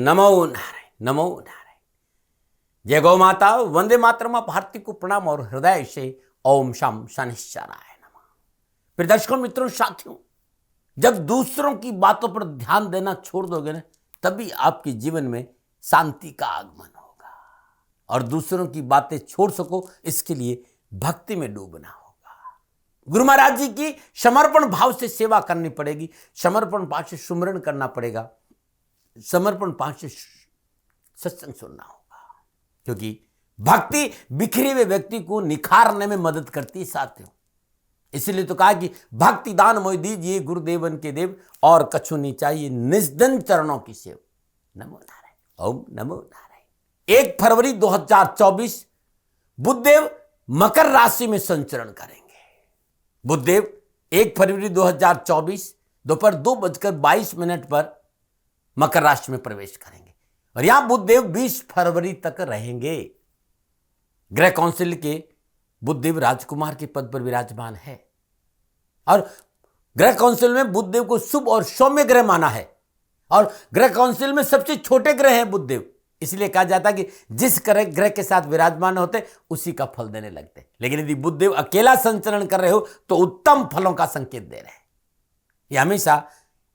नमो नारायण, नमो नारायण। जय गौ माता, वंदे मातरम। आप हार्दिक को प्रणाम और हृदय से ओम शाम शनिश्चराय नमः। फिर दर्शकों, मित्रों, साथियों, जब दूसरों की बातों पर ध्यान देना छोड़ दोगे ना, तभी आपके जीवन में शांति का आगमन होगा। और दूसरों की बातें छोड़ सको, इसके लिए भक्ति में डूबना होगा। गुरु महाराज जी की समर्पण भाव से सेवा करनी पड़ेगी, समर्पण भाव से सुमरण करना पड़ेगा, समर्पण भाव से सत्संग सुनना होगा। क्योंकि भक्ति बिखरे हुए व्यक्ति को निखारने में मदद करती है साथियों। इसलिए तो कहा कि भक्ति दान मोहि दीजिए गुरुदेवन के देव, और कछु नहीं चाहिए निस्दन चरणों की सेव। नमो नारायण, ओम नमो नारायण। 1 फरवरी 2024 बुधदेव मकर राशि में संचरण करेंगे। बुधदेव 1 फरवरी 2024 दोपहर 2:22 पर मकर राशि में प्रवेश करेंगे और यहां बुधदेव 20 फरवरी तक रहेंगे। ग्रह काउंसिल के बुधदेव राजकुमार के पद पर विराजमान है और ग्रह काउंसिल में बुधदेव को शुभ और सौम्य ग्रह माना है और ग्रह काउंसिल में सबसे छोटे ग्रह हैं बुधदेव। इसलिए कहा जाता है कि जिस ग्रह के साथ विराजमान होते उसी का फल देने लगते। लेकिन यदि बुधदेव अकेला संचरण कर रहे हो तो उत्तम फलों का संकेत दे रहे हैं। ये हमेशा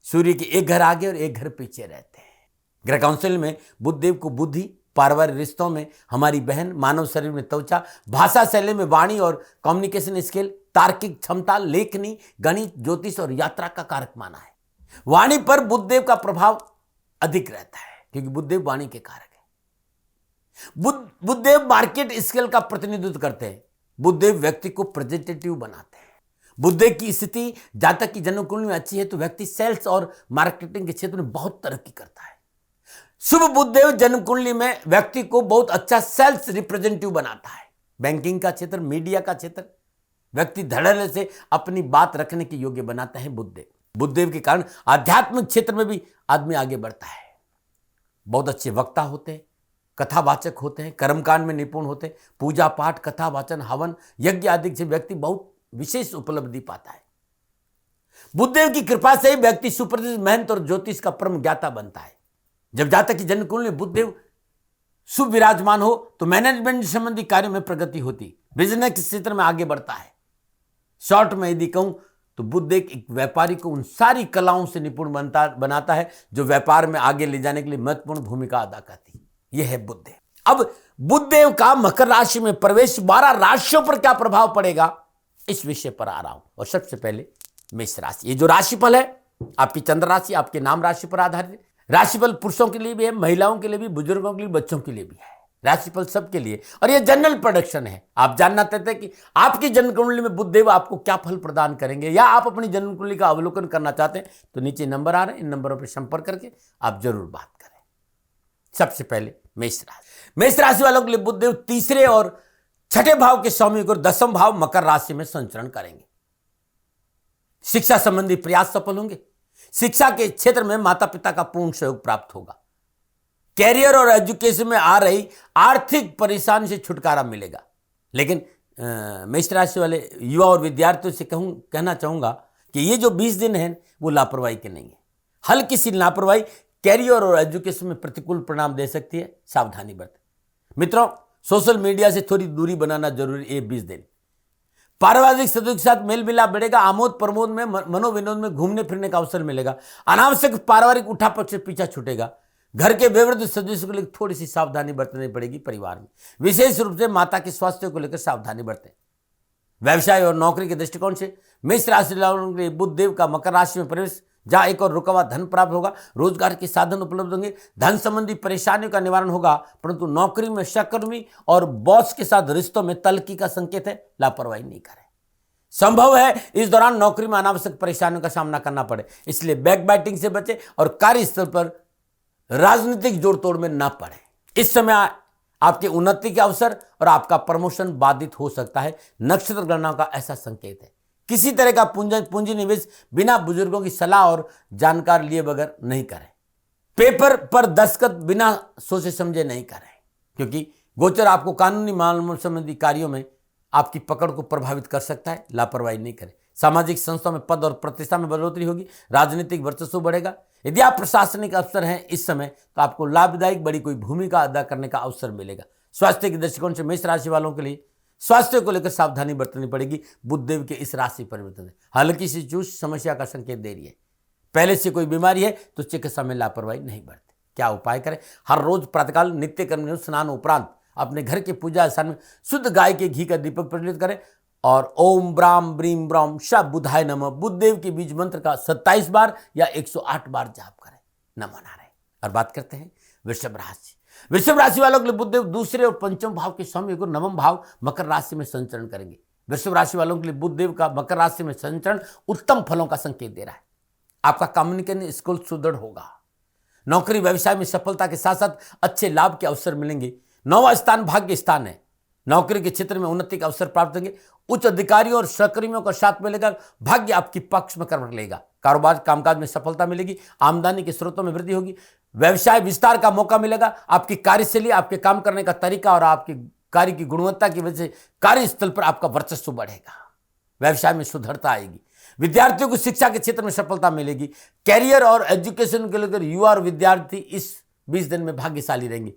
सूर्य के एक घर आगे और एक घर पीछे रहते हैं। ग्रह काउंसिल में बुधदेव को बुद्धि, पारिवारिक रिश्तों में हमारी बहन, मानव शरीर में त्वचा, भाषा शैली में वाणी और कम्युनिकेशन स्किल, तार्किक क्षमता, लेखनी, गणित, ज्योतिष और यात्रा का कारक माना है। वाणी पर बुधदेव का प्रभाव अधिक रहता है क्योंकि बुधदेव वाणी के कारक है। बुधदेव मार्केट स्किल का प्रतिनिधित्व करते हैं। बुधदेव व्यक्ति को प्रेजेंटेटिव बनाते हैं। बुधदेव की स्थिति जातक की जन्म कुंडली में अच्छी है तो व्यक्ति सेल्स और मार्केटिंग के क्षेत्र में बहुत तरक्की करता है। शुभ बुधदेव जन्म कुंडली में व्यक्ति को बहुत अच्छा सेल्स रिप्रेजेंटेटिव बनाता है। बैंकिंग का क्षेत्र, मीडिया का क्षेत्र, व्यक्ति धड़ल्ले से अपनी बात रखने के योग्य बनाता है बुधदेव। बुधदेव के कारण आध्यात्मिक क्षेत्र में भी आदमी आगे बढ़ता है। बहुत अच्छे वक्ता होते हैं, कथावाचक होते हैं, कर्मकांड में निपुण होते हैं, पूजा पाठ, कथा वाचन, हवन, यज्ञ आदि से व्यक्ति बहुत विशेष उपलब्धि पाता है। बुधदेव की कृपा से ही व्यक्ति सुप्रसिद्ध महंत और ज्योतिष का परम ज्ञाता बनता है। जब जातक की जन्म कुंडली में बुधदेव शुभ विराजमान हो तो मैनेजमेंट संबंधी कार्यों में प्रगति होती, बिजनेस के क्षेत्र में आगे बढ़ता है। शॉर्ट में यदि कहूं तो बुधदेव एक व्यापारी को उन सारी कलाओं से निपुण बनाता है जो व्यापार में आगे ले जाने के लिए महत्वपूर्ण भूमिका अदा करती है। यह है बुधदेव। अब बुधदेव का मकर राशि में प्रवेश 12 राशियों पर क्या प्रभाव पड़ेगा, इस विषय पर आ रहा हूं। और सबसे पहले मेष राशि। ये जो राशिफल है आपकी चंद्र राशि, आपके नाम राशि पर आधारित राशिफल पुरुषों के लिए भी है, महिलाओं के लिए भी, बुजुर्गों के लिए, बच्चों के लिए भी है। राशिफल सबके लिए और ये जनरल प्रेडिक्शन है। आप जानना चाहते हैं कि आपकी जन्म कुंडली में बुधदेव आपको क्या फल प्रदान करेंगे या आप अपनी जन्म कुंडली का अवलोकन करना चाहते हैं तो नीचे नंबर आ रहे हैं, इन नंबरों पर संपर्क करके आप जरूर बात करें। सबसे पहले मेष राशि। मेष राशि वालों के लिए बुधदेव तीसरे और छठे भाव के स्वामी और 10वें भाव मकर राशि में संचरण करेंगे। शिक्षा संबंधी प्रयास सफल होंगे। शिक्षा के क्षेत्र में माता पिता का पूर्ण सहयोग प्राप्त होगा। कैरियर और एजुकेशन में आ रही आर्थिक परेशानी से छुटकारा मिलेगा। लेकिन मेष राशि वाले युवा और विद्यार्थियों से कहना चाहूंगा कि ये जो 20 दिन हैं वो लापरवाही के नहीं है। हल्की सी लापरवाही कैरियर और एजुकेशन में प्रतिकूल परिणाम दे सकती है, सावधानी बरतें। मित्रों, सोशल मीडिया से थोड़ी दूरी बनाना जरूरी है। 20 दिन पारिवारिक सदस्यों के साथ मेल मिलाप बढ़ेगा। आमोद प्रमोद में, मनोविनोद में घूमने फिरने का अवसर मिलेगा। अनावश्यक पारिवारिक उठापट से पीछा छूटेगा। घर के वयोवृद्ध सदस्यों को लेकर थोड़ी सी सावधानी बरतनी पड़ेगी। परिवार में विशेष रूप से माता के स्वास्थ्य को लेकर सावधानी बरतें। व्यवसाय और नौकरी के दृष्टिकोण से मेष राशि वालों के लिए बुधदेव का मकर राशि में प्रवेश जहां एक और रुका हुआ धन प्राप्त होगा, रोजगार के साधन उपलब्ध होंगे, धन संबंधी परेशानियों का निवारण होगा। परंतु नौकरी में सहकर्मी और बॉस के साथ रिश्तों में तल्खी का संकेत है, लापरवाही नहीं करें। संभव है इस दौरान नौकरी में अनावश्यक परेशानियों का सामना करना पड़े, इसलिए बैक बाइटिंग से बचें और कार्यस्थल पर राजनीतिक जोड़ तोड़ में ना पड़े। इस समय आपकी उन्नति के अवसर और आपका प्रमोशन बाधित हो सकता है। नक्षत्र गणना का ऐसा संकेत है। किसी तरह का पूंजी निवेश बिना बुजुर्गों की सलाह और जानकारी लिए बगैर नहीं करें। पेपर पर दस्तखत बिना सोचे समझे नहीं करें क्योंकि गोचर आपको कानूनी मामलों संबंधी कार्यों में आपकी पकड़ को प्रभावित कर सकता है। लापरवाही नहीं करें। सामाजिक संस्थाओं में पद और प्रतिष्ठा में बढ़ोतरी होगी। राजनीतिक वर्चस्व बढ़ेगा। यदि आप प्रशासनिक अफसर हैं इस समय तो आपको लाभदायक बड़ी कोई भूमिका अदा करने का अवसर मिलेगा। स्वास्थ्य के दृष्टिकोण से मेष राशि वालों के लिए स्वास्थ्य को लेकर सावधानी बरतनी पड़ेगी। बुधदेव के इस राशि परिवर्तन से हल्की सी चूस समस्या का संकेत दे रही है। पहले से कोई बीमारी है तो चिकित्सा में लापरवाही नहीं बरते। क्या उपाय करें? हर रोज प्रातःकाल नित्य कर्म स्नान उपरांत अपने घर के पूजा स्थान में शुद्ध गाय के घी का दीपक प्रज्वलित करें और ओम ब्राम ब्रीम ब्राम श बुधाय नमः बुधदेव के बीज मंत्र का 27 बार या 108 बार जाप करें। नमो नारायण। और बात करते हैं वृषभ राशि। वृषभ राशि वालों के लिए बुधदेव दूसरे और पंचम भाव के स्वामी को नवम भाव मकर राशि में संचरण करेंगे। वृषभ राशि वालों के लिए बुधदेव का मकर राशि में संचरण उत्तम फलों का संकेत दे रहा है। आपका कम्युनिकेशन स्किल सुदृढ़ होगा। नौकरी व्यवसाय में सफलता के साथ साथ अच्छे लाभ के अवसर मिलेंगे। 9वां स्थान भाग्य स्थान है। नौकरी के क्षेत्र में उन्नति का अवसर प्राप्त होंगे। उच्च अधिकारियों और सहकर्मियों का साथ मिलेगा। भाग्य आपकी पक्ष में करवट लेगा। कारोबार कामकाज में सफलता मिलेगी। आमदनी के स्रोतों में वृद्धि होगी। व्यवसाय विस्तार का मौका मिलेगा। आपकी कार्यशैली, आपके काम करने का तरीका और आपके कार्य की गुणवत्ता की वजह से कार्यस्थल पर आपका वर्चस्व बढ़ेगा। व्यवसाय में सुधरता आएगी। विद्यार्थियों को शिक्षा के क्षेत्र में सफलता मिलेगी। कैरियर और एजुकेशन के लेकर युवा और विद्यार्थी इस 20 दिन में भाग्यशाली रहेंगे।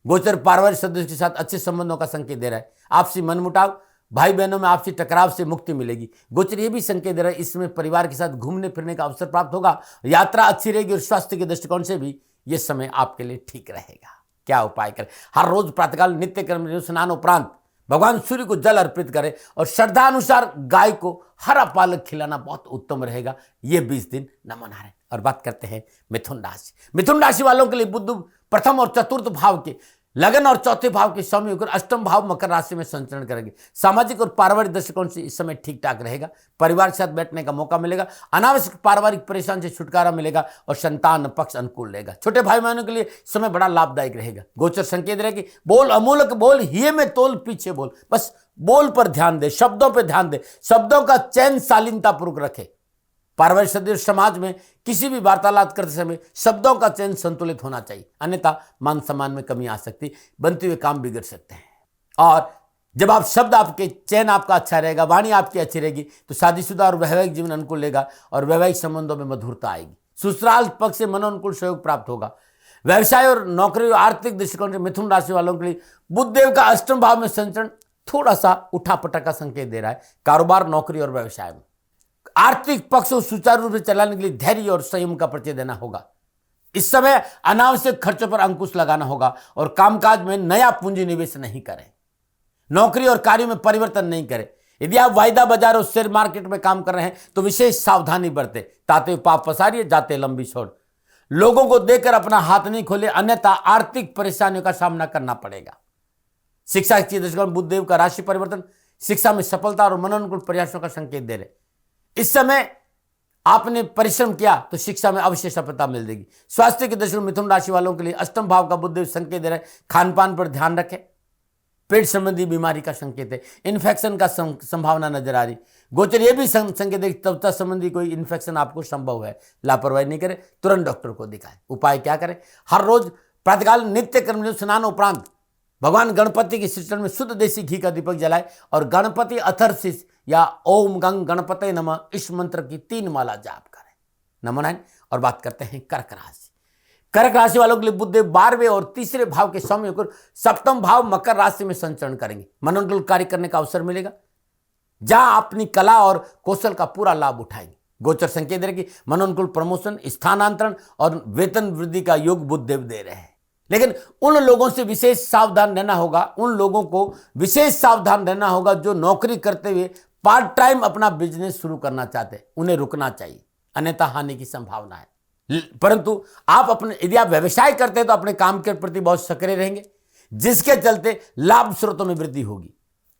गोचर पारिवारिक सदस्य के साथ अच्छे संबंधों का संकेत दे रहा है। आपसी मनमुटाव, भाई बहनों में आपसी टकराव से मुक्ति मिलेगी। गोचर ये भी संकेत दे रहा है इसमें परिवार के साथ घूमने फिरने का अवसर प्राप्त होगा। यात्रा अच्छी रहेगी और स्वास्थ्य के दृष्टिकोण से भी यह समय आपके लिए ठीक रहेगा। क्या उपाय करें? हर रोज प्रातःकाल नित्य कर्म स्नान उपरांत भगवान सूर्य को जल अर्पित करें और श्रद्धा अनुसार गाय को हरा पालक खिलाना बहुत उत्तम रहेगा। ये 20 दिन नमो नारायण। और बात करते हैं मिथुन राशि। मिथुन राशि वालों के लिए बुध प्रथम और चतुर्थ भाव के लगन और चौथे भाव के स्वामी होकर अष्टम भाव मकर राशि में संचरण करेंगे। सामाजिक और पारिवारिक दृष्टिकोण से इस समय ठीक ठाक रहेगा। परिवार के साथ बैठने का मौका मिलेगा। अनावश्यक पारिवारिक परेशानी से छुटकारा मिलेगा और संतान पक्ष अनुकूल रहेगा। छोटे भाई बहनों के लिए समय बड़ा लाभदायक रहेगा। गोचर संकेत रहेगी बोल अमूलक बोल हिये में तोल पीछे बोल। बस बोल पर ध्यान दे, शब्दों पर ध्यान दे, शब्दों का चयन शालीनता पूर्वक रखे। पारिवारिक सदस्य समाज में किसी भी वार्तालाप करते समय शब्दों का चयन संतुलित होना चाहिए, अन्यथा मान सम्मान में कमी आ सकती, बनते हुए काम बिगड़ सकते हैं। और जब आप शब्द आपके चयन आपका अच्छा रहेगा, वाणी आपकी अच्छी रहेगी तो शादीशुदा और वैवाहिक जीवन अनुकूल रहेगा और वैवाहिक संबंधों में मधुरता आएगी। ससुराल पक्ष से मनोनुकूल सहयोग प्राप्त होगा। व्यवसाय और नौकरी और आर्थिक दृष्टिकोण से मिथुन राशि वालों के लिए बुधदेव का अष्टम भाव में संचरण थोड़ा सा उठापटक का संकेत दे रहा है। कारोबार, नौकरी और व्यवसाय में आर्थिक पक्ष को सुचारू रूप से चलाने के लिए धैर्य और संयम का परिचय देना होगा। इस समय अनावश्यक खर्चों पर अंकुश लगाना होगा और कामकाज में नया पूंजी निवेश नहीं करें। नौकरी और कार्यों में परिवर्तन नहीं करें। यदि आप वायदा बाजार और शेयर मार्केट में काम कर रहे हैं तो विशेष सावधानी बरते। ताते पाप पसारिए, जाते लंबी छोड़। लोगों को देकर अपना हाथ नहीं खोले, अन्यथा आर्थिक परेशानियों का सामना करना पड़ेगा। शिक्षा के दृष्टिकोण बुधदेव का राशि परिवर्तन शिक्षा में सफलता और मनोनुकूल प्रयासों का संकेत दे रहे। इस समय आपने परिश्रम किया तो शिक्षा में अवश्य सफलता मिल जाएगी। स्वास्थ्य के दृष्टिकोण मिथुन राशि वालों के लिए अष्टम भाव का बुधदेव संकेत दे रहे हैं। खान पान पर ध्यान रखें। पेट संबंधी बीमारी का संकेत है। इन्फेक्शन का संभावना नजर आ रही। गोचर यह भी संकेत है कि त्वचा संबंधी कोई इन्फेक्शन आपको संभव है। लापरवाही नहीं करें, तुरंत डॉक्टर को दिखाएं। उपाय क्या करें? हर रोज प्रातःकाल नित्य कर्म स्नान उपरांत भगवान गणपति के श्रीचरण में शुद्ध देसी घी का दीपक जलाए और गणपति अथर्वशीष या ओम गंग गणपते नमः इस मंत्र की 3 माला जाप करें। नमो नारायण। और बात करते हैं कर्क राशि। कर्क राशि वालों के लिए बुधदेव 12वें और तीसरे भाव के स्वामी होकर सप्तम भाव मकर राशि में संचरण करेंगे। मनोनुकूल कार्य करने का अवसर मिलेगा, जहां अपनी कला और कौशल का पूरा लाभ उठाएंगे। गोचर संकेत दे रहे कि मनोनुकूल प्रमोशन, स्थानांतरण और वेतन वृद्धि का योग बुधदेव दे रहे हैं। लेकिन उन लोगों से विशेष सावधान रहना होगा, उन लोगों को विशेष सावधान रहना होगा जो नौकरी करते हुए पार्ट टाइम अपना बिजनेस शुरू करना चाहते हैं। उन्हें रुकना चाहिए, अन्यथा हानि की संभावना है। परंतु आप अपने यदि आप व्यवसाय करते हैं तो अपने काम के प्रति बहुत सक्रिय रहेंगे, जिसके चलते लाभ स्रोतों में वृद्धि होगी।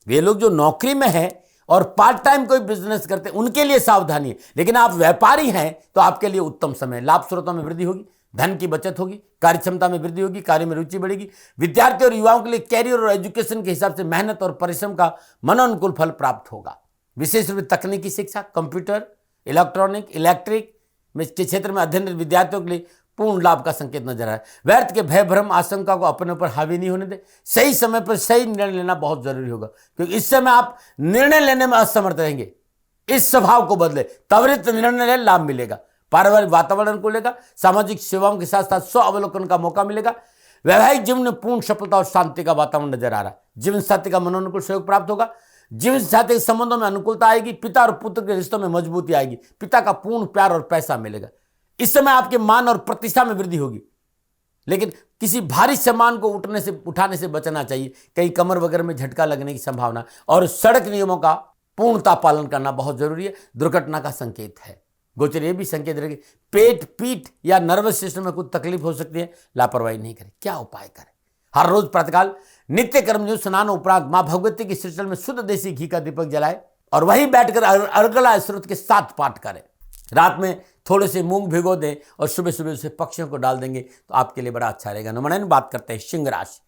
वे लोग जो नौकरी में है और पार्ट टाइम कोई बिजनेस करते हैं उनके लिए सावधानी है, लेकिन आप व्यापारी हैं तो आपके लिए उत्तम समय। लाभ स्रोतों में वृद्धि होगी, धन की बचत होगी, कार्य क्षमता में वृद्धि होगी, कार्य में रुचि बढ़ेगी। विद्यार्थी और युवाओं के लिए कैरियर और एजुकेशन के हिसाब से मेहनत और परिश्रम का मनोनुकूल फल प्राप्त होगा। विशेष रूप से तकनीकी शिक्षा, कंप्यूटर, इलेक्ट्रॉनिक, इलेक्ट्रिक के क्षेत्र में अध्ययनरत विद्यार्थियों के लिए पूर्ण लाभ का संकेत नजर आ रहा है। व्यर्थ के भय भ्रम आशंका को अपने ऊपर हावी नहीं होने दे। सही समय पर सही निर्णय लेना बहुत जरूरी होगा, क्योंकि इस समय आप निर्णय लेने में असमर्थ रहेंगे। इस स्वभाव को बदले, त्वरित निर्णय ले, लाभ मिलेगा। पारिवारिक वातावरण को लेगा, सामाजिक सेवाओं के साथ साथ स्व अवलोकन का मौका मिलेगा। वैवाहिक जीवन में पूर्ण सफलता और शांति का वातावरण नजर आ रहा है। जीवन साथी का मनोनुकूल सहयोग प्राप्त होगा। जीवन साथी के संबंधों में अनुकूलता आएगी। पिता और पुत्र के रिश्तों में मजबूती आएगी। पिता का पूर्ण प्यार और पैसा मिलेगा। इस समय आपके मान और प्रतिष्ठा में वृद्धि होगी, लेकिन किसी भारी सामान को उठाने से बचना चाहिए। कहीं कमर वगैरह में झटका लगने की संभावना, और सड़क नियमों का पूर्णता पालन करना बहुत जरूरी है। दुर्घटना का संकेत है। गोचर ये भी संकेत रहेगी पेट, पीठ या नर्वस सिस्टम में कुछ तकलीफ हो सकती है। लापरवाही नहीं करें। क्या उपाय करें? हर रोज प्रातःकाल नित्य कर्मयोग स्नान उपरांत मां भगवती की श्रीचरण में शुद्ध देसी घी का दीपक जलाए और वहीं बैठकर अर्गला स्रोत के साथ पाठ करें। रात में थोड़े से मूंग भिगो दें और सुबह सुबह उसे पक्षियों को डाल देंगे तो आपके लिए बड़ा अच्छा रहेगा। नंबर 9 बात करते हैं सिंह राशि।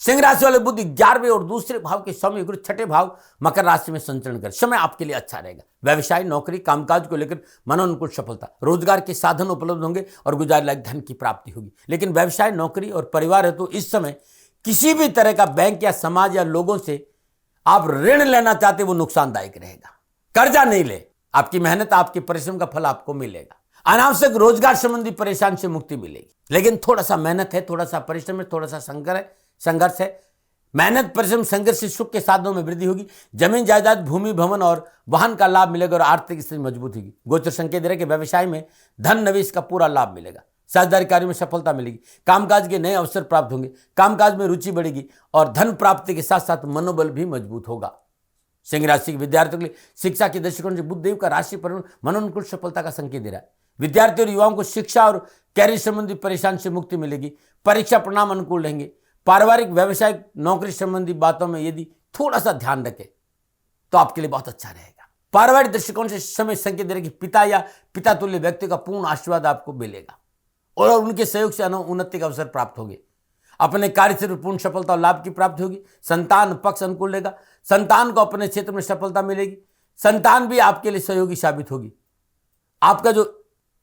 सिंह राशि वाले बुध 11वें और दूसरे भाव के स्वामी गुरु छठे भाव मकर राशि में संचरण कर समय आपके लिए अच्छा रहेगा। व्यवसाय, नौकरी, कामकाज को लेकर मनोनुकूल सफलता, रोजगार के साधन उपलब्ध होंगे और गुजारे लायक धन की प्राप्ति होगी। लेकिन व्यवसाय, नौकरी और परिवार है तो इस समय किसी भी तरह का बैंक या समाज या लोगों से आप ऋण लेना चाहते वो नुकसानदायक रहेगा। कर्जा नहीं ले। आपकी मेहनत, आपके परिश्रम का फल आपको मिलेगा। अनावश्यक रोजगार संबंधी परेशानी से मुक्ति मिलेगी, लेकिन थोड़ा सा मेहनत है, थोड़ा सा परिश्रम है, थोड़ा सा संघर्ष है। मेहनत, परिश्रम, संघर्ष से सुख के साधनों में वृद्धि होगी। जमीन जायदाद, भूमि, भवन और वाहन का लाभ मिलेगा और आर्थिक स्थिति मजबूत होगी। गोचर संकेत दे रहे कि व्यवसाय में धन निवेश का पूरा लाभ मिलेगा। साझेदारी कार्य में सफलता मिलेगी। कामकाज के नए अवसर प्राप्त होंगे। कामकाज में रुचि बढ़ेगी और धन प्राप्ति के साथ साथ मनोबल भी मजबूत होगा। सिंह राशि के विद्यार्थियों के लिए शिक्षा के दृष्टिकोण से बुध देव का राशि पर मनोनुकूल सफलता का संकेत दे रहा है। विद्यार्थियों और युवाओं को शिक्षा और कैरियर संबंधी परेशानी से मुक्ति मिलेगी। परीक्षा परिणाम अनुकूल रहेंगे। पारिवारिक, व्यवसायिक, नौकरी संबंधी बातों में यदि थोड़ा सा ध्यान रखें तो आपके लिए बहुत अच्छा रहेगा। पारिवारिक दृष्टिकोण से समय संकेत दे रहे कि पिता या पिता तुल्य व्यक्ति का पूर्ण आशीर्वाद आपको मिलेगा और उनके सहयोग से उन्नति का अवसर प्राप्त होंगे। अपने कार्य से पूर्ण सफलता और लाभ की प्राप्ति होगी। संतान पक्ष अनुकूल रहेगा। संतान को अपने क्षेत्र में सफलता मिलेगी। संतान भी आपके लिए सहयोगी साबित होगी। आपका जो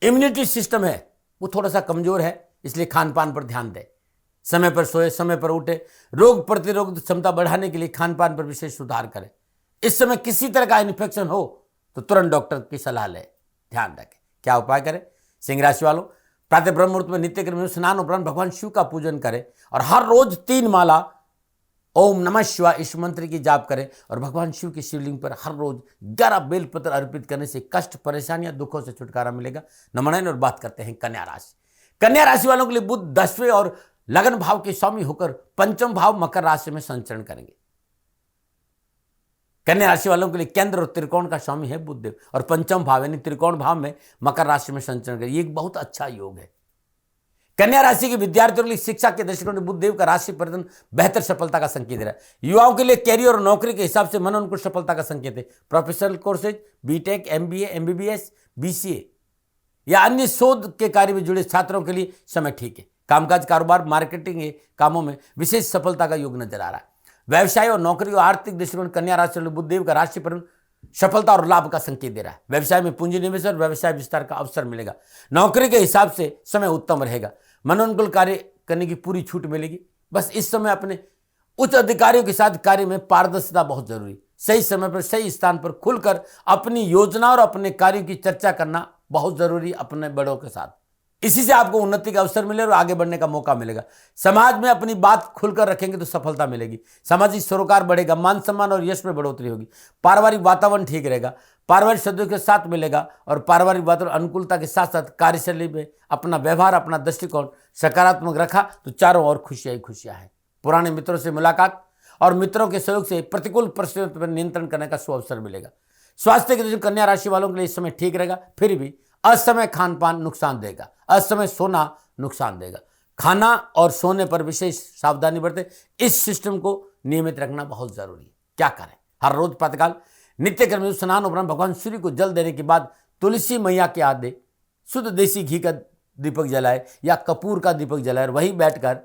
इम्यूनिटी सिस्टम है वो थोड़ा सा कमजोर है, इसलिए खान पान पर ध्यान दें। समय पर सोए, समय पर उठे। रोग प्रतिरोधक क्षमता बढ़ाने के लिए खान पान पर विशेष सुधार करें। इस समय किसी तरह का इन्फेक्शन हो तो तुरंत डॉक्टर की सलाह लें। ध्यान रखें। क्या उपाय करें? सिंह राशि वालों, प्रातः ब्रह्म मुहूर्त में नित्य कर्म स्नान उपरांत भगवान शिव का पूजन करें और हर रोज 3 माला ओम नमः शिवाय इस मंत्र की जाप करें और भगवान शिव की शिवलिंग पर हर रोज 11 बेलपत्र अर्पित करने से कष्ट, परेशानियां, दुखों से छुटकारा मिलेगा। नंबर 9 और बात करते हैं कन्या राशि। कन्या राशि वालों के लिए बुध 10वें और लगन भाव के स्वामी होकर पंचम भाव मकर राशि में संचरण करेंगे। कन्या राशि वालों के लिए केंद्र और त्रिकोण का स्वामी है बुध देव और पंचम भाव यानी त्रिकोण भाव में मकर राशि में संचरण करेंगे। ये एक बहुत अच्छा योग है। कन्या राशि के विद्यार्थियों के लिए शिक्षा के दृष्टिकोण से बुध देव का राशि परिवर्तन बेहतर सफलता का संकेत दे रहा है। युवाओं के लिए कैरियर और नौकरी के हिसाब से मनोनुकूल सफलता का संकेत है। Professional courses, BTech, MBA, MBBS, BCA या अन्य शोध के कार्य में जुड़े छात्रों के लिए समय ठीक है। कामकाज, कारोबार, मार्केटिंग के कामों में विशेष सफलता का योग नजर आ रहा है। व्यवसाय और नौकरी और आर्थिक दृष्टिकोण कन्या राशि वाले बुध देव का राशि पर सफलता और लाभ का संकेत दे रहा है। व्यवसाय में पूंजी निवेश और व्यवसाय विस्तार का अवसर मिलेगा। नौकरी के हिसाब से समय उत्तम रहेगा। मनोनुकूल कार्य करने की पूरी छूट मिलेगी। बस इस समय अपने उच्च अधिकारियों के साथ कार्य में पारदर्शिता बहुत जरूरी। सही समय पर सही स्थान पर खुलकर अपनी योजना और अपने कार्यों की चर्चा करना बहुत जरूरी अपने बड़ों के साथ। इसी से आपको उन्नति का अवसर मिलेगा और आगे बढ़ने का मौका मिलेगा। समाज में अपनी बात खुलकर रखेंगे तो सफलता मिलेगी। सामाजिक सरोकार बढ़ेगा। मान सम्मान और यश में बढ़ोतरी होगी। पारिवारिक वातावरण ठीक रहेगा। पारिवारिक सदस्यों के साथ मिलेगा और पारिवारिक वातावरण अनुकूलता के साथ साथ कार्यशैली में अपना व्यवहार, अपना दृष्टिकोण सकारात्मक रखा तो चारों ओर खुशियां ही खुशियां हैं। पुराने मित्रों से मुलाकात और मित्रों के सहयोग से प्रतिकूल परिस्थितियों पर नियंत्रण करने का सुअवसर मिलेगा। स्वास्थ्य के दृष्टिकोण कन्या राशि वालों के लिए इस समय ठीक रहेगा। फिर भी असमय खान पान नुकसान देगा। असमय सोना नुकसान देगा। खाना और सोने पर विशेष सावधानी बरतें। इस सिस्टम को नियमित रखना बहुत जरूरी है। क्या करें? हर रोज प्रातःकाल नित्य कर्म में स्नान उपरांत भगवान सूर्य को जल देने के बाद तुलसी मैया के आगे शुद्ध देसी घी का दीपक जलाए या कपूर का दीपक जलाए और वहीं बैठकर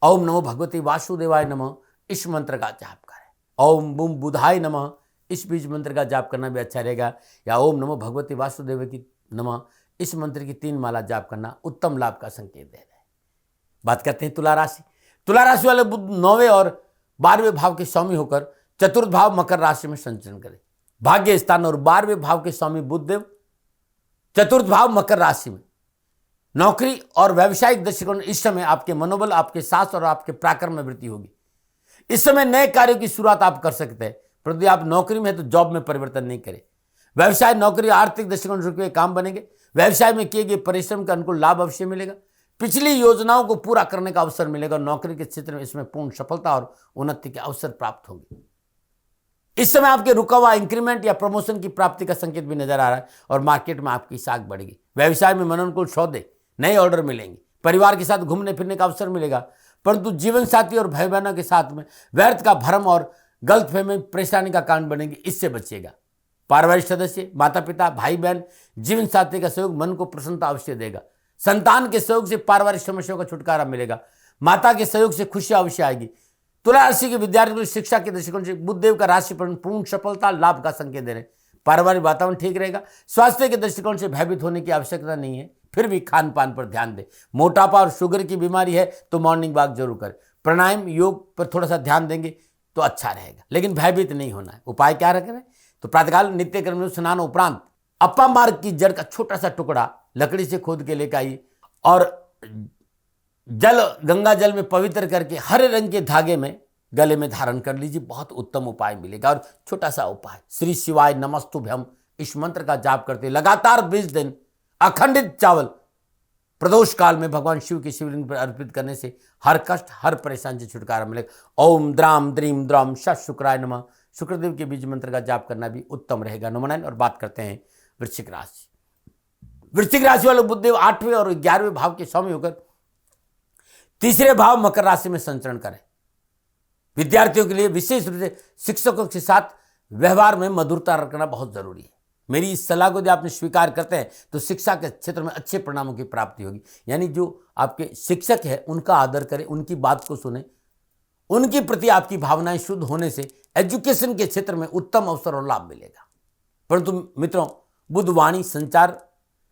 ओम नमो भगवती वासुदेवाय नमः इस मंत्र का जाप करें। ओम बुम बुधाय नमः इस बीज मंत्र का जाप करना भी अच्छा रहेगा या ओम नमो भगवती वासुदेव की नमः इस मंत्र की 3 माला जाप करना उत्तम लाभ का संकेत दे रहे हैं। बात करते हैं तुला राशि। तुला राशि वाले बुध 9वें और 12वें भाव के स्वामी होकर चतुर्थ भाव मकर राशि में संचरण करें। भाग्य स्थान और 12वें भाव के स्वामी बुध देव चतुर्थ भाव मकर राशि में नौकरी और व्यावसायिक दृष्टिकोण इस समय आपके मनोबल, आपके साहस और आपके पराक्रम में वृद्धि होगी। इस समय नए कार्यों की शुरुआत आप कर सकते हैं, परंतु आप नौकरी में है तो जॉब में परिवर्तन नहीं करें। व्यवसाय, नौकरी, आर्थिक दृष्टिकोण से रुके हुए काम बनेंगे। व्यवसाय में किए गए परिश्रम का अनुकूल लाभ अवश्य मिलेगा। पिछली योजनाओं को पूरा करने का अवसर मिलेगा। नौकरी के क्षेत्र में इसमें पूर्ण सफलता और उन्नति के अवसर प्राप्त होंगे। इस समय आपके रुका हुआ इंक्रीमेंट या प्रमोशन की प्राप्ति का संकेत भी नजर आ रहा है और मार्केट में आपकी साख बढ़ेगी। व्यवसाय में मनोनुकूल सौदे, नए ऑर्डर मिलेंगे। परिवार के साथ घूमने फिरने का अवसर मिलेगा, परंतु जीवन साथी और भाई बहनों के साथ में व्यर्थ का भ्रम और गलतफहमी परेशानी का कारण बनेगी, इससे बचिएगा। पारिवारिक सदस्य, माता पिता, भाई बहन, जीवन साथी का सहयोग मन को प्रसन्नता अवश्य देगा। संतान के सहयोग से पारिवारिक समस्याओं का छुटकारा मिलेगा। माता के सहयोग से खुशी अवश्य आएगी। तुला राशि के विद्यार्थियों को शिक्षा के दृष्टिकोण से बुधदेव का राशि पर पूर्ण सफलता, लाभ का संकेत दे रहे हैं। पारिवारिक वातावरण ठीक रहेगा। स्वास्थ्य के दृष्टिकोण से भयभीत होने की आवश्यकता नहीं है, फिर भी खान पान पर ध्यान दें। मोटापा और शुगर की बीमारी है तो मॉर्निंग वॉक जरूर करें। प्राणायाम, योग पर थोड़ा सा ध्यान देंगे तो अच्छा रहेगा, लेकिन भयभीत नहीं होना है। उपाय क्या रखें? तो प्रातःकाल नित्य कर्म में स्नान उपरांत अप्पा मार्ग की जड़ का छोटा सा टुकड़ा लकड़ी से खोद के लेकर आइए और गंगा जल में पवित्र करके हरे रंग के धागे में गले में धारण कर लीजिए। बहुत उत्तम उपाय मिलेगा। और छोटा सा उपाय, श्री शिवाय नमस्तुभ्यम इस मंत्र का जाप करते लगातार 20 दिन अखंडित चावल प्रदोष काल में भगवान शिव की शिवलिंग पर अर्पित करने से हर कष्ट, हर परेशानी से छुटकारा मिलेगा। ओम द्राम द्रीम द्रम श शुक्राय नमः, शुक्रदेव के बीज मंत्र का जाप करना भी उत्तम रहेगा। नमन। और बात करते हैं वृश्चिक राशि। वृश्चिक राशि वाले बुधदेव 8वें और 11वें भाव के स्वामी होकर तीसरे भाव मकर राशि में संचरण करें। विद्यार्थियों के लिए विशेष रूप से शिक्षकों के साथ व्यवहार में मधुरता रखना बहुत जरूरी है। मेरी इस सलाह को यदि आपने स्वीकार करते हैं तो शिक्षा के क्षेत्र में अच्छे परिणामों की प्राप्ति होगी। यानी जो आपके शिक्षक हैं उनका आदर करें, उनकी बात को सुने, उनके प्रति आपकी भावनाएं शुद्ध होने से एजुकेशन के क्षेत्र में उत्तम अवसर और लाभ मिलेगा। परंतु मित्रों, बुध वाणी, संचार,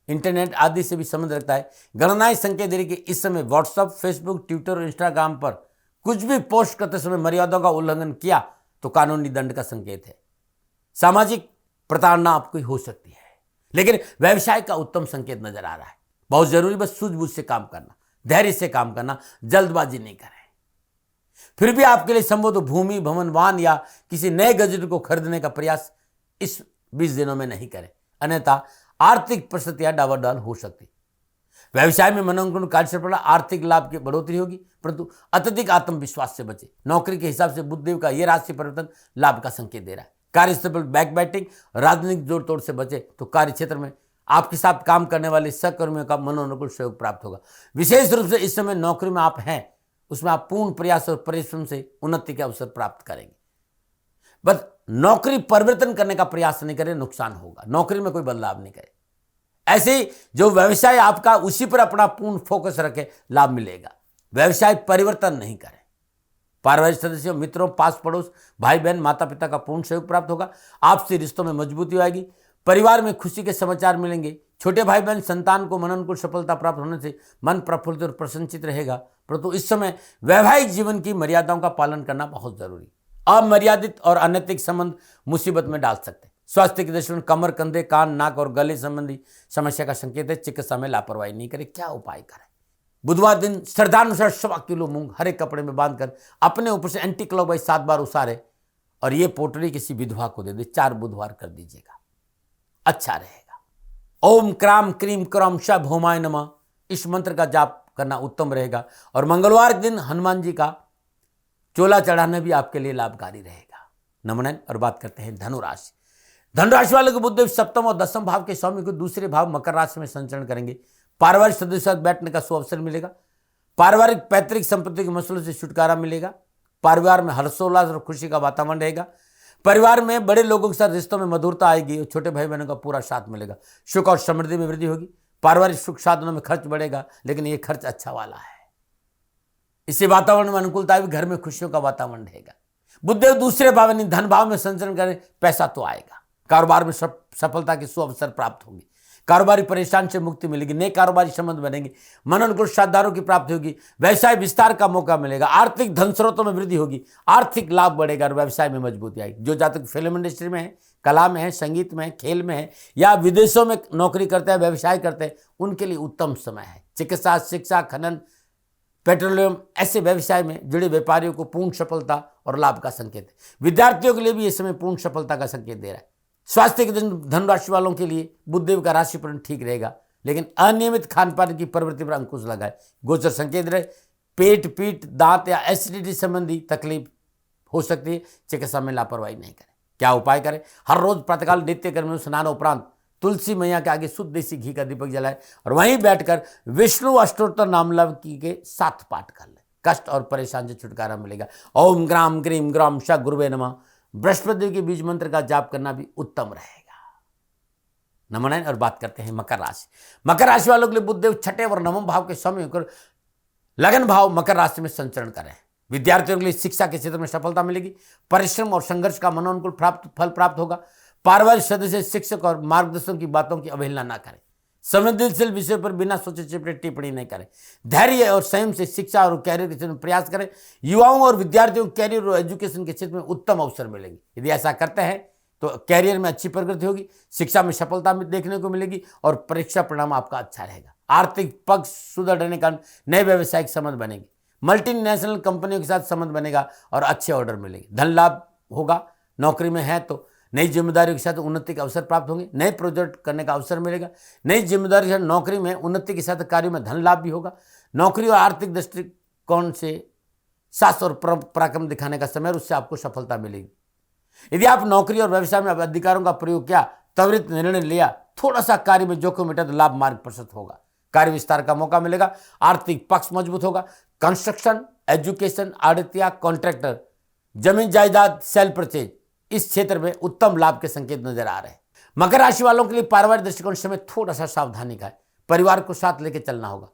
इंटरनेट आदि से भी संबंध रखता है। गणनाएं संकेत दे रही कि इस समय व्हाट्सएप, फेसबुक, ट्विटर और इंस्टाग्राम पर कुछ भी पोस्ट करते समय मर्यादाओं का उल्लंघन किया तो कानूनी दंड का संकेत है। सामाजिक प्रताड़ना आपकी हो सकती है, लेकिन व्यवसाय का उत्तम संकेत नजर आ रहा है। बहुत जरूरी बस सूझबूझ से काम करना, धैर्य से काम करना, जल्दबाजी नहीं करें। फिर भी आपके लिए संभव तो भूमि, भवन, वाहन या किसी नए गैजेट को खरीदने का प्रयास इस 20 दिनों में नहीं करें, अन्यथा आर्थिक परिस्थितियां डावाडोल हो सकती। व्यवसाय में मनोनुकूल कार्यप्रणाली, आर्थिक लाभ की बढ़ोतरी होगी, परंतु अत्यधिक आत्मविश्वास से बचे। नौकरी के हिसाब से बुधदेव का यह राशि परिवर्तन लाभ का संकेत दे रहा है। कार्यस्थल पर बैक बैटिंग, राजनीतिक जोड़ तोड़ से बचे तो कार्य क्षेत्र में आपके साथ काम करने वाले सहकर्मियों का मनोनुकूल सहयोग प्राप्त होगा। विशेष रूप से इस समय नौकरी में आप हैं, उसमें आप पूर्ण प्रयास और परिश्रम से उन्नति के अवसर प्राप्त करेंगे। बस नौकरी परिवर्तन करने का प्रयास नहीं करें, नुकसान होगा। नौकरी में कोई बदलाव नहीं करें। ऐसे ही जो व्यवसाय आपका उसी पर अपना पूर्ण फोकस रखें, लाभ मिलेगा। व्यवसाय परिवर्तन नहीं करें। पारिवारिक सदस्यों, मित्रों, पास पड़ोस, भाई बहन, माता पिता का पूर्ण सहयोग प्राप्त होगा। आपसे रिश्तों में मजबूती आएगी। परिवार में खुशी के समाचार मिलेंगे। छोटे भाई बहन, संतान को मनोनुकूल सफलता प्राप्त होने से मन प्रफुल्लित और प्रसन्नचित रहेगा। परंतु इस समय वैवाहिक जीवन की मर्यादाओं का पालन करना बहुत जरूरी। अमर्यादित और अनैतिक संबंध मुसीबत में डाल सकते हैं। स्वास्थ्य के दृष्टिकोण कमर, कंधे, कान, नाक और गले संबंधी समस्या का संकेत है। चिकित्सा में लापरवाही नहीं करें। क्या उपाय करें? बुधवार दिन श्रद्धानुसार 1.25 किलो मूंग हरे कपड़े में बांधकर अपने ऊपर से एंटी क्लॉकवाइज 7 बार उसारे और ये पोटली किसी विधवा को दे दे। 4 बुधवार कर दीजिएगा, अच्छा रहेगा। ओम क्राम क्रीम क्रम शभ होमाय नमः इस मंत्र का जाप करना उत्तम रहेगा। और मंगलवार दिन हनुमान जी का चोला चढ़ाना भी आपके लिए लाभकारी रहेगा। नमन। और बात करते हैं धनुराशि। धनुराशि वाले को बुधदेव 7th और 10th भाव के स्वामी को दूसरे भाव मकर राशि में संचरण करेंगे। पारिवारिक सदस्यों के साथ बैठने का सुअवसर मिलेगा। पारिवारिक पैतृक संपत्ति के मसलों से छुटकारा मिलेगा। परिवार में हर्षोल्लास और खुशी का वातावरण रहेगा। परिवार में बड़े लोगों के साथ रिश्तों में मधुरता आएगी और छोटे भाई बहनों का पूरा साथ मिलेगा। सुख और समृद्धि में वृद्धि होगी। पारिवारिक सुख साधनों में खर्च बढ़ेगा, लेकिन ये खर्च अच्छा वाला है। इससे वातावरण में अनुकूलता भी, घर में खुशियों का वातावरण रहेगा। बुधदेव दूसरे भाव यानी धन भाव में संचरण करें, पैसा तो आएगा। कारोबार में सफलता के सुअवसर प्राप्त होंगे। कारोबारी परेशान से मुक्ति मिलेगी। नए कारोबारी संबंध बनेंगे। मनोनुकूल साधारों की प्राप्ति होगी। व्यवसाय विस्तार का मौका मिलेगा। आर्थिक धन स्रोतों में वृद्धि होगी। आर्थिक लाभ बढ़ेगा और व्यवसाय में मजबूती आएगी। जो जातक फिल्म इंडस्ट्री में है, कला में है, संगीत में है, खेल में है, या विदेशों में नौकरी करते हैं, व्यवसाय करते हैं, उनके लिए उत्तम समय है। चिकित्सा, शिक्षा, खनन, पेट्रोलियम ऐसे व्यवसाय में जुड़े व्यापारियों को पूर्ण सफलता और लाभ का संकेत है। विद्यार्थियों के लिए भी इस समय पूर्ण सफलता का संकेत दे रहा है। स्वास्थ्य के धनराशि वालों के लिए बुधदेव का राशिफल ठीक रहेगा, लेकिन अनियमित खान पान की प्रवृत्ति पर अंकुश लगाए। गोचर संकेत रहे पेट, पीठ, दांत या एसिडिटी संबंधी तकलीफ हो सकती है। चिकित्सा में लापरवाही नहीं करें। क्या उपाय करें? हर रोज प्रातःकाल नित्य कर्म में स्नान उपरांत तुलसी मैया के आगे शुद्ध देसी घी का दीपक जलाए और वहीं बैठकर विष्णु अष्टोत्तर नाम लवकी के 7 पाठ कर ले। कष्ट और परेशान से छुटकारा मिलेगा। ओम ग्राम ग्रीम ग्राम श गुरुवे नमः बृहस्पति के बीज मंत्र का जाप करना भी उत्तम रहेगा। नमन। और बात करते हैं मकर राशि। मकर राशि वालों के लिए बुधदेव छठे और नवम भाव के समय होकर लगन भाव मकर राशि में संचरण करें। विद्यार्थियों के लिए शिक्षा के क्षेत्र में सफलता मिलेगी। परिश्रम और संघर्ष का मनोनुकूल फल प्राप्त होगा। पारिवारिक सदस्य, शिक्षक और मार्गदर्शन की बातों की अवहेलना न करें। संवेदनशील विषय पर बिना सोचे चिपटे टिप्पणी नहीं करें। धैर्य और संयम से शिक्षा और कैरियर के क्षेत्र में प्रयास करें। युवाओं और विद्यार्थियों को कैरियर और एजुकेशन के क्षेत्र में उत्तम अवसर मिलेंगे। यदि ऐसा करते हैं तो कैरियर में अच्छी प्रगति होगी, शिक्षा में सफलता देखने को मिलेगी और परीक्षा परिणाम आपका अच्छा रहेगा। आर्थिक पक्ष सुदृढ़ का नए व्यावसायिक संबंध बनेंगे। मल्टीनेशनल कंपनियों के साथ संबंध बनेगा और अच्छे ऑर्डर मिलेंगे। धन लाभ होगा। नौकरी में है तो नई जिम्मेदारियों के साथ उन्नति के अवसर प्राप्त होंगे। नए प्रोजेक्ट करने का अवसर मिलेगा। नई जिम्मेदारी के साथ नौकरी में उन्नति के साथ कार्यों में धन लाभ भी होगा। नौकरी और आर्थिक दृष्टिकोण से साहस और पराक्रम दिखाने का समय, उससे आपको सफलता मिलेगी। यदि आप नौकरी और व्यवसाय में अधिकारों का प्रयोग किया, त्वरित निर्णय लिया, थोड़ा सा कार्य में जोखिम मिटा तो लाभ मार्ग प्रशस्त होगा। कार्य विस्तार का मौका मिलेगा। आर्थिक पक्ष मजबूत होगा। कंस्ट्रक्शन, एजुकेशन, आड़तिया, कॉन्ट्रैक्टर, जमीन जायदाद, सेल परचेज, इस क्षेत्र में उत्तम लाभ के संकेत नजर आ रहे हैं। मकर राशि वालों के लिए पारिवारिक दृष्टिकोण से थोड़ा सा सावधानी का है। परिवार को साथ लेकर चलना होगा।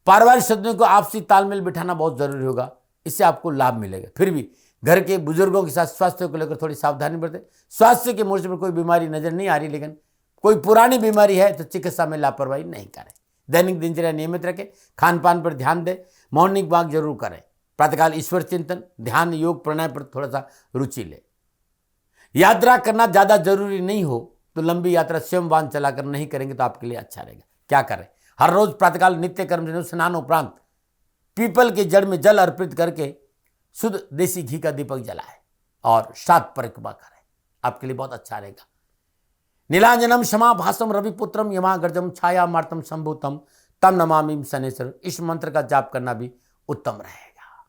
पारिवारिक सदस्यों को आपसी तालमेल बिठाना बहुत जरूरी होगा, इससे आपको लाभ मिलेगा। फिर भी घर के बुजुर्गों के साथ स्वास्थ्य को लेकर थोड़ी सावधानी बरतें। स्वास्थ्य के मोर्चे पर कोई बीमारी नजर नहीं आ रही, लेकिन कोई पुरानी बीमारी है तो चिकित्सा में लापरवाही नहीं करें। दैनिक दिनचर्या नियमित रखें। खान पान पर ध्यान दें। मॉर्निंग वॉक जरूर करें। प्रातःकाल ईश्वर चिंतन, ध्यान, योग, प्राणायाम पर थोड़ा सा रुचि लें। यात्रा करना ज्यादा जरूरी नहीं हो तो लंबी यात्रा स्वयं वाहन चलाकर नहीं करेंगे तो आपके लिए अच्छा रहेगा। क्या करें? हर रोज प्रातःकाल नित्य कर्म स्नान उपरांत पीपल के जड़ में जल अर्पित करके शुद्ध देसी घी का दीपक जलाएं और 7 परिक्रमा करें। आपके लिए बहुत अच्छा रहेगा। नीलांजनम क्षमा भासम रविपुत्रम यमागर्जम छाया मार्तम संभूतम तम नमामि शनेश्वर, इस मंत्र का जाप करना भी उत्तम रहेगा।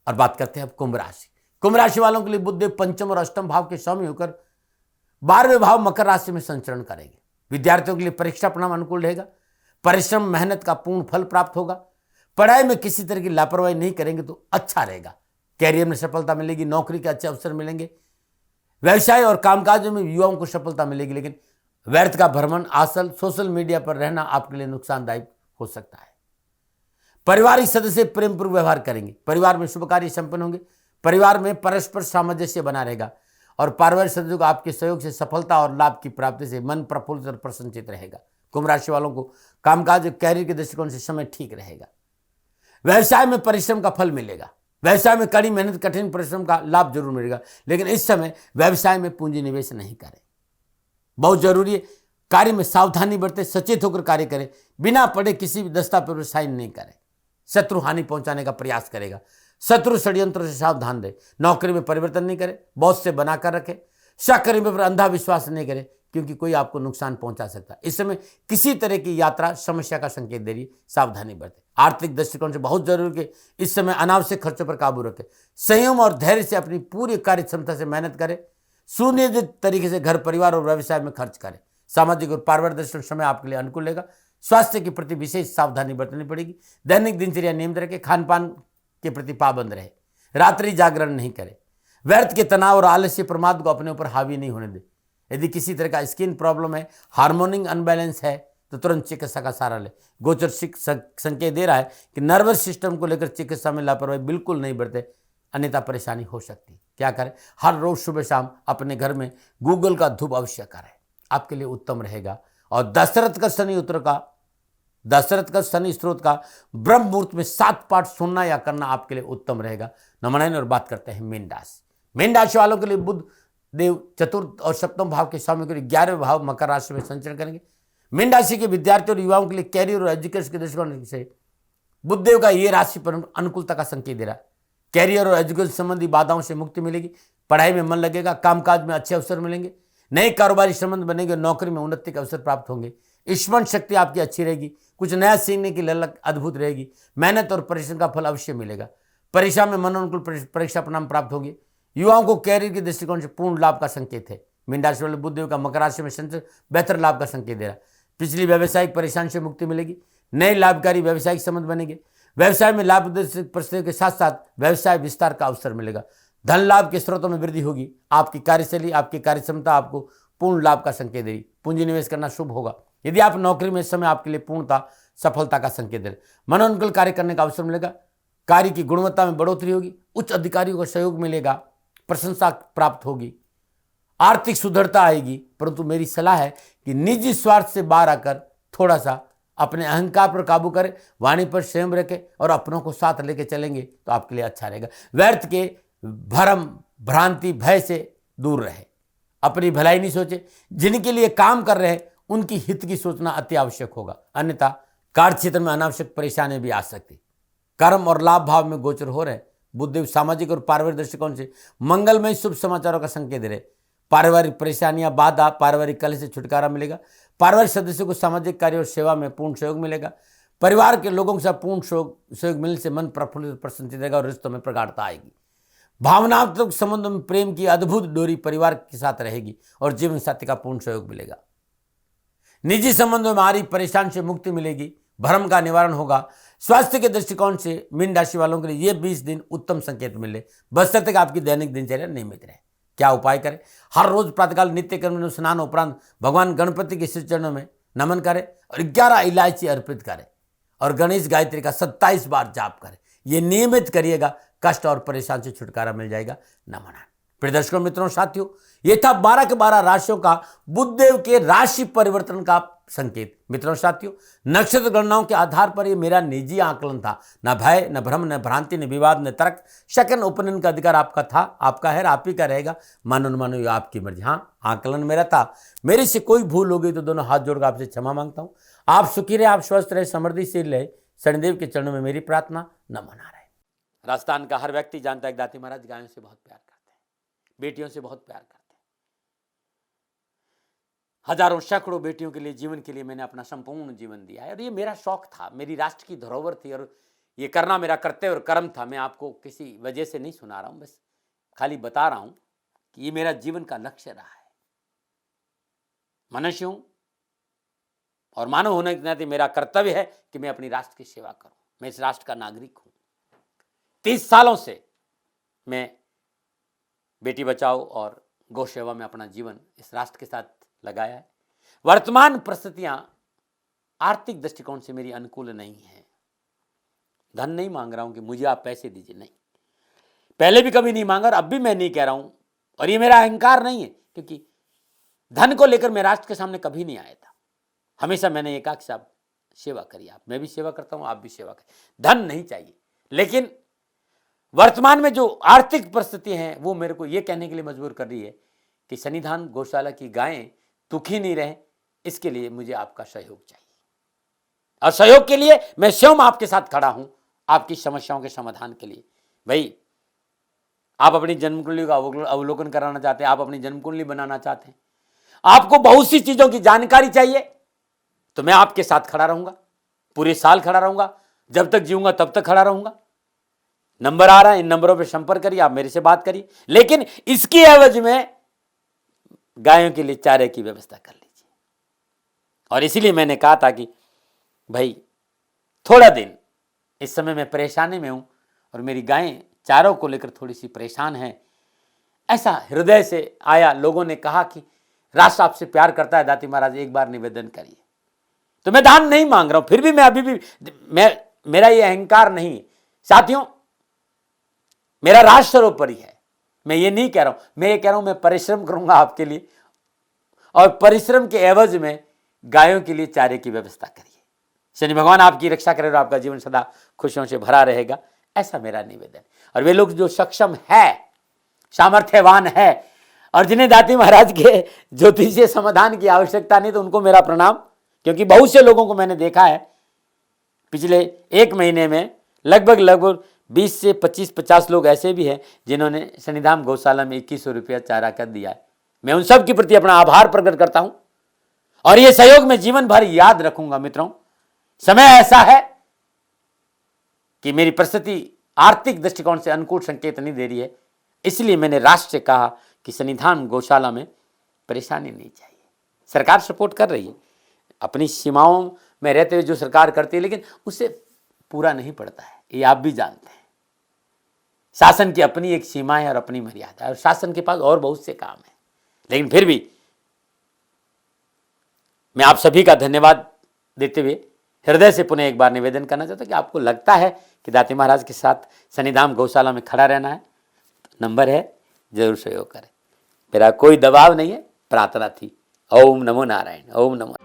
और बात करते हैं अब कुंभ राशि। कुंभ राशि वालों के लिए बुधदेव पंचम और अष्टम भाव के स्वामी होकर 12वें भाव मकर राशि में संचरण करेंगे। विद्यार्थियों के लिए परीक्षा परिणाम अनुकूल रहेगा। परिश्रम, मेहनत का पूर्ण फल प्राप्त होगा। पढ़ाई में किसी तरह की लापरवाही नहीं करेंगे तो अच्छा रहेगा। कैरियर में सफलता मिलेगी। नौकरी के अच्छे अवसर मिलेंगे। व्यवसाय और कामकाज में युवाओं को सफलता मिलेगी, लेकिन व्यर्थ का भ्रमण, आसल, सोशल मीडिया पर रहना आपके लिए नुकसानदायक हो सकता है। पारिवारिक सदस्य प्रेम पूर्वक व्यवहार करेंगे। परिवार में शुभ कार्य संपन्न होंगे। परिवार में परस्पर सामंजस्य बना रहेगा और पारिवारिक सदस्यों को आपके सहयोग से सफलता और लाभ की प्राप्ति से मन प्रफुल्लित और प्रसन्नचित रहेगा। कुंभ राशि वालों को कामकाज और कैरियर के दृष्टिकोण से समय ठीक रहेगा। व्यवसाय में परिश्रम का फल मिलेगा। व्यवसाय में कड़ी मेहनत, कठिन परिश्रम का लाभ जरूर मिलेगा, लेकिन इस समय व्यवसाय में पूंजी निवेश नहीं करें। बहुत जरूरी है। कार्य में सावधानी बरतें। सचेत होकर कार्य करें। बिना पढ़े किसी भी दस्तावेज पर साइन नहीं करें। शत्रु हानि पहुंचाने का प्रयास करेगा। शत्रु षड्यंत्र से सावधान रहे। नौकरी में परिवर्तन नहीं करें। बॉस से बनाकर रखें। सहकर्मी पर अंधा विश्वास नहीं करें, क्योंकि कोई आपको नुकसान पहुंचा सकता है। इस समय किसी तरह की यात्रा समस्या का संकेत दे रही है, सावधानी बरतें। आर्थिक दृष्टिकोण से बहुत जरूरी है इस समय अनावश्यक खर्चों पर काबू रखें। संयम और धैर्य से अपनी पूरी कार्य क्षमता से मेहनत करें। सुनियोजित तरीके से घर, परिवार और व्यवसाय में खर्च करें। सामाजिक और पारिवारिक दृष्टिकोण समय आपके लिए अनुकूल रहेगा। स्वास्थ्य के प्रति विशेष सावधानी बरतनी पड़ेगी। दैनिक दिनचर्या नियमित रखें। खान पान के प्रति पाबंद रहे। रात्रि जागरण नहीं करें। व्यर्थ के तनाव और आलस्य प्रमाद को अपने ऊपर हावी नहीं होने दें। यदि किसी तरह का स्किन प्रॉब्लम है, हार्मोनिक अनबैलेंस है, तो तुरंत चिकित्सा का सहारा ले। गोचर संकेत दे रहा है कि नर्वस सिस्टम को लेकर चिकित्सा में लापरवाही बिल्कुल नहीं बरते, अन्यथा परेशानी हो सकती है। क्या करें? हर रोज सुबह शाम अपने घर में गूगल का धूप अवश्य करें, आपके लिए उत्तम रहेगा। और दशरथ का शनि स्त्रोत का ब्रह्म मुहूर्त में 7 पाठ सुनना या करना आपके लिए उत्तम रहेगा। नमन। और बात करते हैं मीन राशि। मीन राशि वालों के लिए बुध देव चतुर्थ और सप्तम भाव के स्वामी को 11वें भाव मकर राशि में संचरण करेंगे। मीन राशि के विद्यार्थियों और युवाओं के लिए कैरियर और एजुकेशन के दृष्टिकोण से बुधदेव का ये राशि पर अनुकूलता का संकेत दे रहा है। कैरियर और एजुकेशन संबंधी बाधाओं से मुक्ति मिलेगी, पढ़ाई में मन लगेगा, कामकाज में अच्छे अवसर मिलेंगे, नए कारोबारी संबंध बनेंगे, नौकरी में उन्नति के अवसर प्राप्त होंगे, स्मरण शक्ति आपकी अच्छी रहेगी, कुछ नया सीखने की ललक अद्भुत रहेगी, मेहनत और परिश्रम का फल अवश्य मिलेगा, परीक्षा में मनोनुकूल परीक्षा परिणाम प्राप्त होंगे। युवाओं को कैरियर के दृष्टिकोण से पूर्ण लाभ का संकेत है। मीन राशि वाले बुधदेव का मकर राशि में संचरण बेहतर लाभ का संकेत दे रहा है। पिछली व्यावसायिक परेशानी से मुक्ति मिलेगी, नए लाभकारी व्यावसायिक संबंध बनेंगे, व्यवसाय में लाभ परिस्थितियों के साथ साथ व्यवसाय विस्तार का अवसर मिलेगा, धन लाभ के स्रोतों में वृद्धि होगी, आपकी कार्यशैली आपकी कार्यक्षमता आपको पूर्ण लाभ का संकेत दे रही। पूंजी निवेश करना शुभ होगा। यदि आप नौकरी में इस समय आपके लिए पूर्णता सफलता का संकेत दे रहे, मनोनुकूल कार्य करने का अवसर मिलेगा, कार्य की गुणवत्ता में बढ़ोतरी होगी, उच्च अधिकारियों का सहयोग मिलेगा, प्रशंसा प्राप्त होगी, आर्थिक सुदृढ़ता आएगी। परंतु मेरी सलाह है कि निजी स्वार्थ से बाहर आकर थोड़ा सा अपने अहंकार पर काबू करें, वाणी पर संयम रखें और अपनों को साथ लेके चलेंगे तो आपके लिए अच्छा रहेगा। व्यर्थ के भ्रम भ्रांति भय से दूर रहे, अपनी भलाई नहीं सोचे, जिनके लिए काम कर रहे हैं उनकी हित की सोचना अति आवश्यक होगा, अन्यथा कार्य क्षेत्र में अनावश्यक परेशानी भी आ सकती। कर्म और लाभ भाव में गोचर हो रहे बुधदेव सामाजिक और पारिवारिक दृष्टिकोण से मंगलमय शुभ समाचारों का संकेत दे रहे। पारिवारिक परेशानियां बाधा पारिवारिक कलह से छुटकारा मिलेगा, पारिवारिक सदस्यों को सामाजिक कार्य और सेवा में पूर्ण सहयोग मिलेगा, परिवार के लोगों के साथ पूर्ण सहयोग मिलने से मन प्रफुल्लित प्रसन्नचित रहेगा और रिश्तों में प्रगाढ़ता आएगी। भावनात्मक संबंधों में प्रेम की अद्भुत डोरी परिवार के साथ रहेगी और जीवन साथी का पूर्ण सहयोग मिलेगा। निजी संबंधों में आ रही परेशानी से मुक्ति मिलेगी, भ्रम का निवारण होगा। स्वास्थ्य के दृष्टिकोण से मीन राशि वालों के लिए ये 20 दिन उत्तम संकेत मिले, बशर्ते कि आपकी दैनिक दिनचर्या नियमित रहे। क्या उपाय करें? हर रोज प्रातःकाल नित्य कर्म में स्नान उपरांत भगवान गणपति के श्री चरणों में नमन करें और 11 इलायची अर्पित करें और गणेश गायत्री का 27 बार जाप करें। ये नियमित करिएगा, कष्ट और परेशानी से छुटकारा मिल जाएगा। नमन। प्रिय दर्शकों मित्रों साथियों, ये था 12 के 12 राशियों का बुधदेव के राशि परिवर्तन का संकेत। मित्रों साथियों, नक्षत्र गणनाओं के आधार पर ये मेरा निजी आकलन था। न भय न भ्रम न भ्रांति न विवाद न तर्क, सेकंड ओपिनियन का अधिकार आपका था, आपका है, आप ही का रहेगा। मानो न मानो ये आपकी मर्जी। हाँ, आकलन मेरा था, मेरे से कोई भूल हो गई तो दोनों हाथ जोड़कर आपसे क्षमा मांगता हूँ। आप सुखी रहे, आप स्वस्थ रहे, समृद्धिशील रहे, शनिदेव के चरणों में मेरी प्रार्थना। नमन आ रहे। राजस्थान का हर व्यक्ति जानता है कि दाती महाराज गायों से बहुत प्यार करते हैं, बेटियों से बहुत प्यार करते हैं। हजारों सैकड़ों बेटियों के लिए जीवन के लिए मैंने अपना संपूर्ण जीवन दिया है और ये मेरा शौक था, मेरी राष्ट्र की धरोहर थी और ये करना मेरा कर्तव्य और कर्म था। मैं आपको किसी वजह से नहीं सुना रहा हूं, बस खाली बता रहा हूं कि ये मेरा जीवन का लक्ष्य रहा है। मनुष्य हूं और मानव होने के नाते मेरा कर्तव्य है कि मैं अपनी राष्ट्र की सेवा करूं। मैं इस राष्ट्र का नागरिक हूं। 30 सालों से मैं बेटी बचाओ और गौ सेवा में अपना जीवन इस राष्ट्र के साथ लगाया है। वर्तमान परिस्थितियां आर्थिक दृष्टिकोण से मेरी अनुकूल नहीं है। धन नहीं मांग रहा हूं कि मुझे आप पैसे दीजिए, नहीं, पहले भी कभी नहीं मांगा और अब भी मैं नहीं कह रहा हूं। और ये मेरा अहंकार नहीं है, क्योंकि धन को लेकर मैं राष्ट्र के सामने कभी नहीं आया था। हमेशा मैंने ये कहा कि साहब सेवा करिए, आप, मैं भी सेवा करता हूं, आप भी सेवा करिए। धन नहीं चाहिए, लेकिन वर्तमान में जो आर्थिक परिस्थिति हैं वो मेरे को ये कहने के लिए मजबूर कर रही है कि सन्निधान गौशाला की गायें दुखी नहीं रहे, इसके लिए मुझे आपका सहयोग चाहिए। और सहयोग के लिए मैं स्वयं आपके साथ खड़ा हूं, आपकी समस्याओं के समाधान के लिए। भाई, आप अपनी जन्म कुंडली का अवलोकन कराना चाहते हैं, आप अपनी जन्म कुंडली बनाना चाहते हैं, आपको बहुत सी चीजों की जानकारी चाहिए, तो मैं आपके साथ खड़ा रहूंगा, पूरे साल खड़ा रहूंगा, जब तक जीऊंगा तब तक खड़ा रहूंगा। नंबर आ रहा है, इन नंबरों पर संपर्क करिए, आप मेरे से बात करिए, लेकिन इसकी एवज में गायों के लिए चारे की व्यवस्था कर लीजिए। और इसीलिए मैंने कहा था कि भाई थोड़ा दिन इस समय मैं परेशानी में हूं और मेरी गायें चारों को लेकर थोड़ी सी परेशान हैं। ऐसा हृदय से आया, लोगों ने कहा कि राष्ट्र आपसे प्यार करता है दाती महाराज, एक बार निवेदन करिए। तो मैं दान नहीं मांग रहा हूं, फिर भी मैं अभी भी मेरा ये अहंकार नहीं है साथियों, मेरा राष्ट्र सर्वोपरि है। मैं ये नहीं कह रहा हूं, मैं ये कह रहा हूं मैं परिश्रम करूंगा आपके लिए और परिश्रम के एवज में गायों के लिए चारे की व्यवस्था करिए। शनि भगवान आपकी रक्षा करे और आपका जीवन सदा खुशियों से भरा रहेगा, ऐसा मेरा निवेदन। और वे लोग जो सक्षम है, सामर्थ्यवान है और जिन्हें दाती महाराज के ज्योतिषीय समाधान की आवश्यकता नहीं तो उनको मेरा प्रणाम, क्योंकि बहुत से लोगों को मैंने देखा है पिछले एक महीने में लगभग 20 से 25-50 लोग ऐसे भी हैं जिन्होंने शनिधाम गौशाला में 2100 रुपया चारा कर दिया है। मैं उन सब के प्रति अपना आभार प्रकट करता हूं और ये सहयोग मैं जीवन भर याद रखूंगा। मित्रों, समय ऐसा है कि मेरी परिस्थिति आर्थिक दृष्टिकोण से अनुकूल संकेत नहीं दे रही है, इसलिए मैंने राष्ट्र से कहा कि शनिधाम गौशाला में परेशानी नहीं चाहिए। सरकार सपोर्ट कर रही है, अपनी सीमाओं में रहते हुए जो सरकार करती है, लेकिन उससे पूरा नहीं पड़ता है, ये आप भी जानते हैं। शासन की अपनी एक सीमा है और अपनी मर्यादा है और शासन के पास और बहुत से काम है, लेकिन फिर भी मैं आप सभी का धन्यवाद देते हुए हृदय से पुनः एक बार निवेदन करना चाहता हूं कि आपको लगता है कि दाती महाराज के साथ शनिधाम गौशाला में खड़ा रहना है, नंबर है, जरूर सहयोग करें। मेरा कोई दबाव नहीं है, प्रार्थना थी। ओम नमो नारायण। ओम नमो।